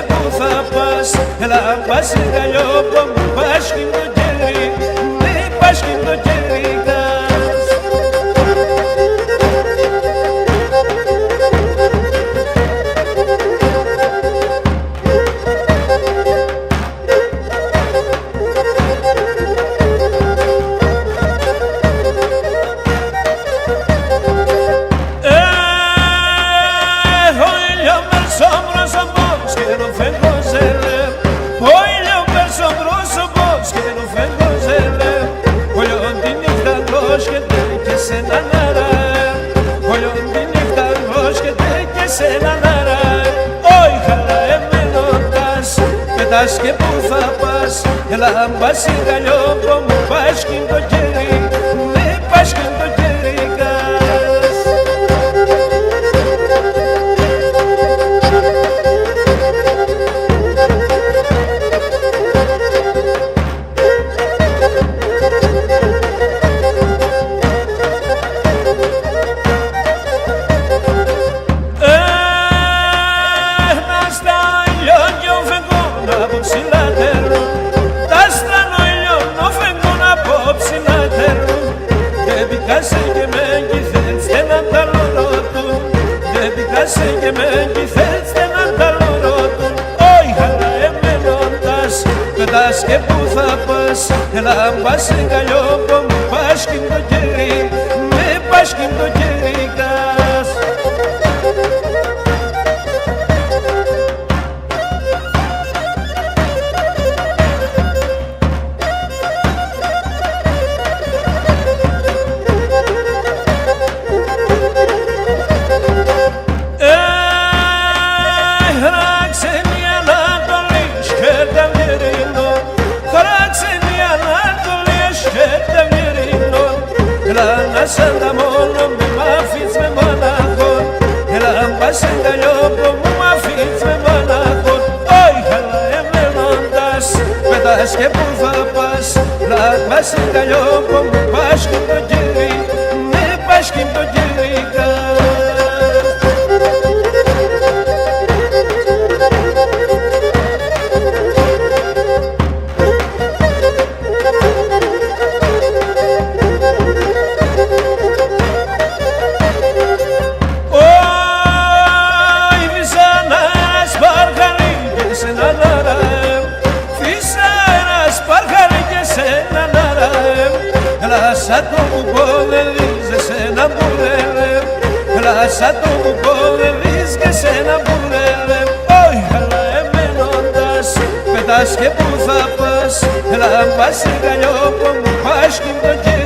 και πού θα πας, έλα πας αγκαλιό που μου πας και το κέρι, μη πας και το κέρι κας. Πετάς και πού θα πας, έλα πας αγκαλιό που μου πας και το κέρι, μη πας και το κέρι κας. Και με εγγυθές στενά τα λωρότουν, όχι αλλά εμένοντας. Πετάς και πού θα πας, έλα πας αγκαλιό που μου πας και το κέρι, μη πας και το κέρι κας. Σαν τα μόνο με μ' αφήνεις με μοναχόν, έλα πας αγκαλιό που μου μ' αφήνεις με μοναχόν. Όχι αλλά εμένοντας, πετάς και πού θα πας, έλα πας αγκαλιό που μου πας και το κέρι, μη πας και το κέρι κας. Σαν το κουπόδελης σε ένα μπουρέλε, σαν το κουπόδελης και σε ένα μπουρέλε. Όχι αλλά εμένοντας, πετάς και πού θα πας, έλα πας αγκαλιό που μου πας και το κέρι.